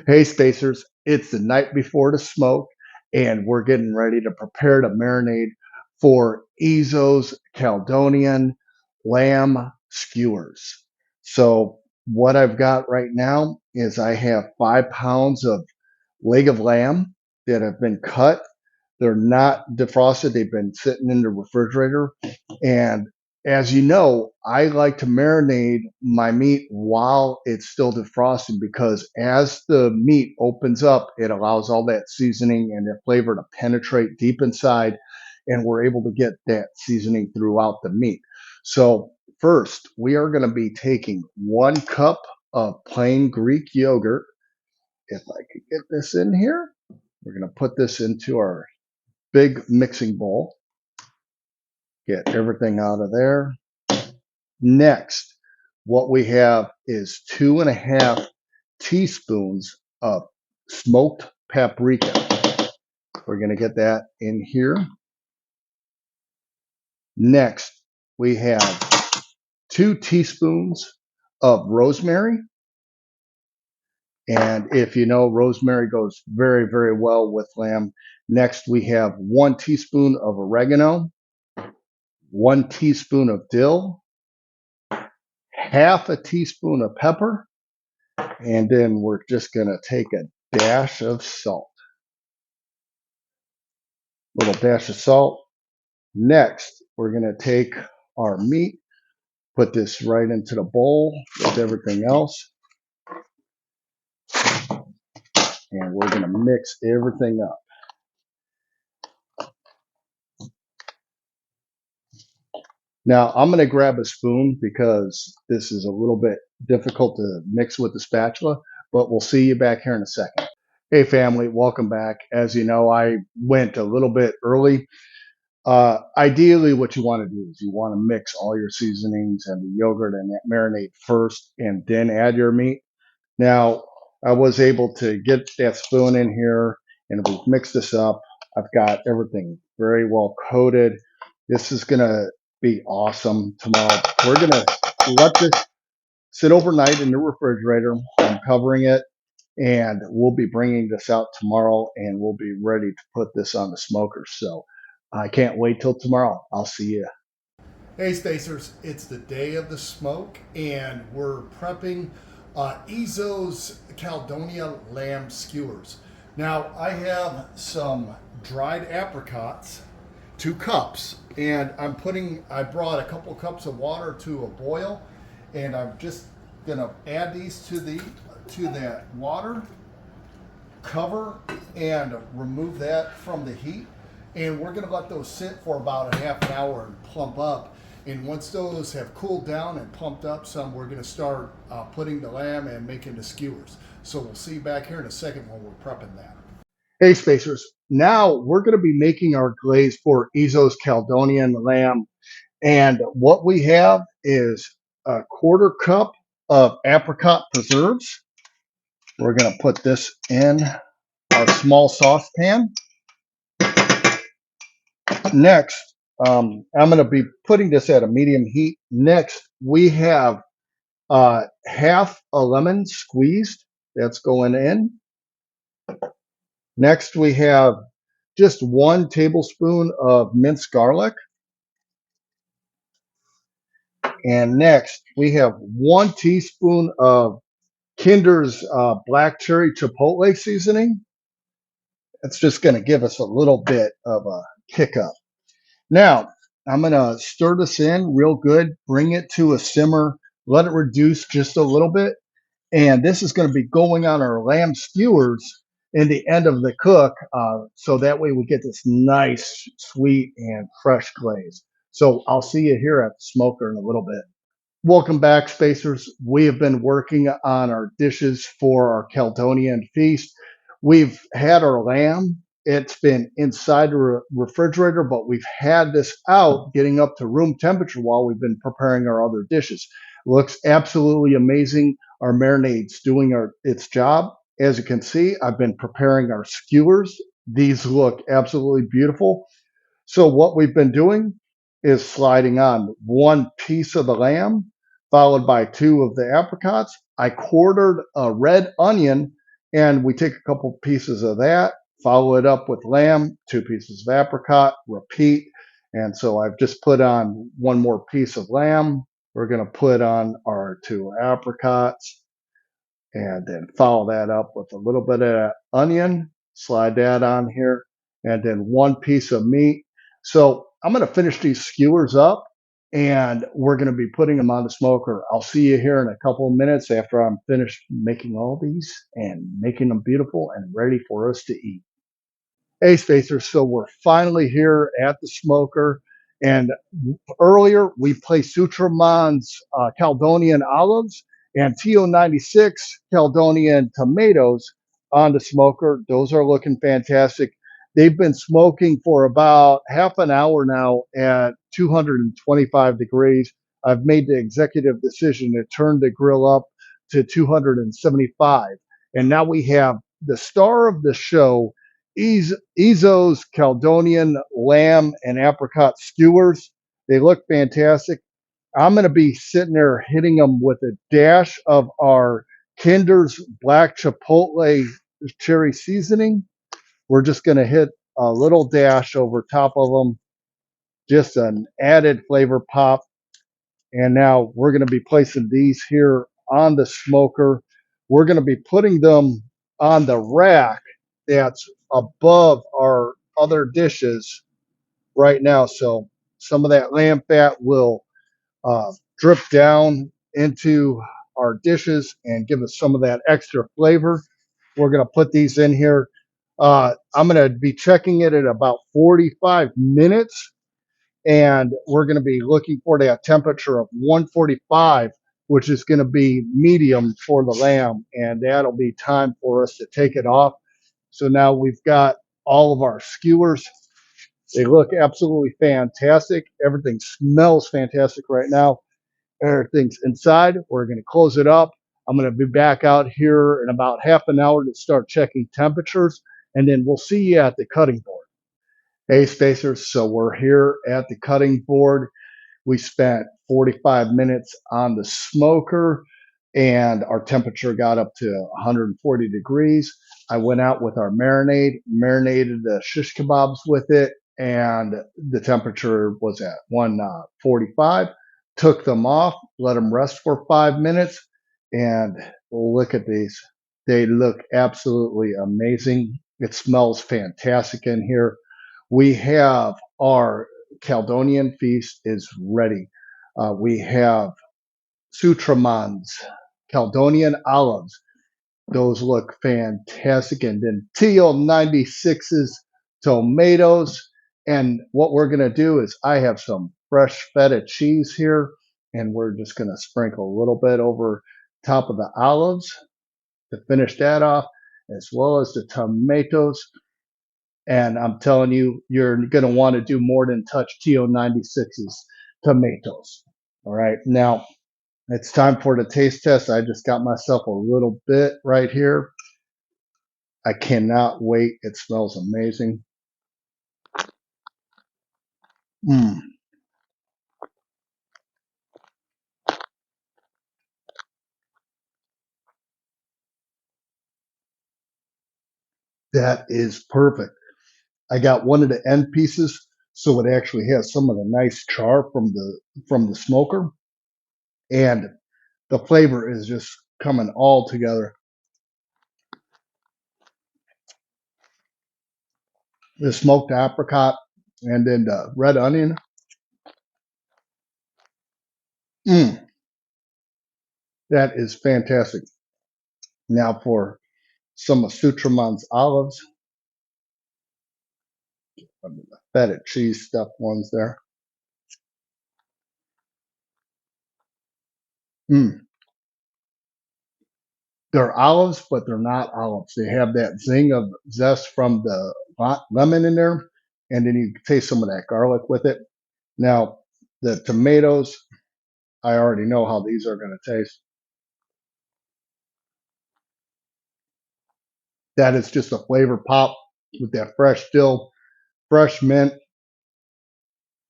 Hey, Spacers, it's the night before the smoke, and we're getting ready to prepare to marinate for Ezo'S Caldonian lamb skewers. So, what I've got right now is I have 5 pounds of leg of lamb that have been cut. They're not defrosted, they've been sitting in the refrigerator. And as you know, I like to marinate my meat while it's still defrosting because as the meat opens up, it allows all that seasoning and that flavor to penetrate deep inside, and we're able to get that seasoning throughout the meat. So, first, we are going to be taking 1 cup of plain Greek yogurt. If I could get this in here, we're going to put this into our big mixing bowl. Get everything out of there. Next, what we have is 2.5 teaspoons of smoked paprika. We're going to get that in here. Next, we have 2 teaspoons of rosemary. And if you know, rosemary goes very, very well with lamb. Next, we have 1 teaspoon of oregano, 1 teaspoon of dill, half a teaspoon of pepper, and then we're just going to take a dash of salt. Little dash of salt. Next, we're going to take our meat, put this right into the bowl with everything else, and we're going to mix everything up. Now, I'm going to grab a spoon because this is a little bit difficult to mix with the spatula, but we'll see you back here in a second. Hey, family, welcome back. As you know, I went a little bit early. Ideally, what you want to do is you want to mix all your seasonings and the yogurt and that marinade first and then add your meat. Now, I was able to get that spoon in here and we've mixed this up. I've got everything very well coated. This is going to be awesome tomorrow. We're going to let this sit overnight in the refrigerator. I'm covering it, and we'll be bringing this out tomorrow, and we'll be ready to put this on the smoker. So I can't wait till tomorrow. I'll see you. Hey, Spacers, it's the day of the smoke, and we're prepping Ezo'S Caldonian lamb skewers. Now, I have some dried apricots, 2 cups, and I brought a couple cups of water to a boil, and I'm just gonna add these to that water, cover, and remove that from the heat. And we're gonna let those sit for about a half an hour and plump up. And once those have cooled down and pumped up some, we're gonna start putting the lamb and making the skewers. So we'll see you back here in a second when we're prepping that. Hey, Spacers. Now we're going to be making our glaze for Ezo'S Caldonian lamb. And what we have is a 1/4 cup of apricot preserves. We're going to put this in our small saucepan. Next, I'm going to be putting this at a medium heat. Next, we have half a lemon squeezed. That's going in. Next, we have just 1 tablespoon of minced garlic. And next, we have 1 teaspoon of Kinder's black cherry chipotle seasoning. It's just going to give us a little bit of a kick up. Now, I'm going to stir this in real good, bring it to a simmer, let it reduce just a little bit. And this is going to be going on our lamb skewers in the end of the cook, so that way we get this nice, sweet, and fresh glaze. So I'll see you here at the smoker in a little bit. Welcome back, Spacers. We have been working on our dishes for our Caldonian feast. We've had our lamb. It's been inside the refrigerator, but we've had this out getting up to room temperature while we've been preparing our other dishes. Looks absolutely amazing. Our marinade's doing its job. As you can see, I've been preparing our skewers. These look absolutely beautiful. So what we've been doing is sliding on 1 piece of the lamb, followed by 2 of the apricots. I quartered a red onion And we take a couple pieces of that, follow it up with lamb, 2 pieces of apricot, repeat. And so I've just put on one more piece of lamb. We're going to put on our 2 apricots and then follow that up with a little bit of onion, slide that on here, and then 1 piece of meat. So I'm going to finish these skewers up and we're going to be putting them on the smoker. I'll see you here in a couple of minutes after I'm finished making all these and making them beautiful and ready for us to eat. Hey, Spacers, so we're finally here at the smoker. And earlier, we placed Sutraman's Caldonian olives and TO96 Caldonian tomatoes on the smoker. Those are looking fantastic. They've been smoking for about half an hour now at 225 degrees. I've made the executive decision to turn the grill up to 275. And now we have the star of the show, Ezo'S Caldonian lamb and apricot skewers. They look fantastic. I'm going to be sitting there hitting them with a dash of our Kinder's black chipotle cherry seasoning. We're just going to hit a little dash over top of them, just an added flavor pop. And now we're going to be placing these here on the smoker. We're going to be putting them on the rack that's above our other dishes right now. So some of that lamb fat will drip down into our dishes and give us some of that extra flavor. We're going to put these in here. I'm going to be checking it at about 45 minutes, and we're going to be looking for that temperature of 145, which is going to be medium for the lamb, and that'll be time for us to take it off. So now we've got all of our skewers. They look absolutely fantastic. Everything smells fantastic right now. Everything's inside. We're going to close it up. I'm going to be back out here in about half an hour to start checking temperatures, and then we'll see you at the cutting board. Hey, Spacers, so we're here at the cutting board. We spent 45 minutes on the smoker and our temperature got up to 140 degrees. I went out with our marinade, marinated the shish kebabs with it, and the temperature was at 145. Took them off, let them rest for 5 minutes, and look at these. They look absolutely amazing. It smells fantastic in here. We have our Caldonian feast is ready. We have Sutraman's Caldonian olives. Those look fantastic. And then Teal 96's tomatoes. And what we're going to do is I have some fresh feta cheese here, and we're just going to sprinkle a little bit over top of the olives to finish that off, as well as the tomatoes. And I'm telling you, you're going to want to do more than touch TO96's tomatoes. All right. Now it's time for the taste test. I just got myself a little bit right here. I cannot wait. It smells amazing. Mm, that is perfect. I got one of the end pieces, so it actually has some of the nice char from the smoker, and the flavor is just coming all together. The smoked apricot and then the red onion. Mm, that is fantastic. Now for some of Sutraman's olives, the feta cheese stuffed ones there. Mm, they're olives, but they're not olives. They have that zing of zest from the lemon in there, and then you taste some of that garlic with it. Now, the tomatoes, I already know how these are going to taste. That is just a flavor pop with that fresh dill, fresh mint.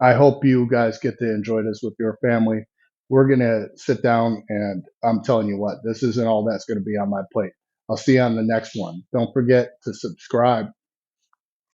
I hope you guys get to enjoy this with your family. We're going to sit down, and I'm telling you what, this isn't all that's going to be on my plate. I'll see you on the next one. Don't forget to subscribe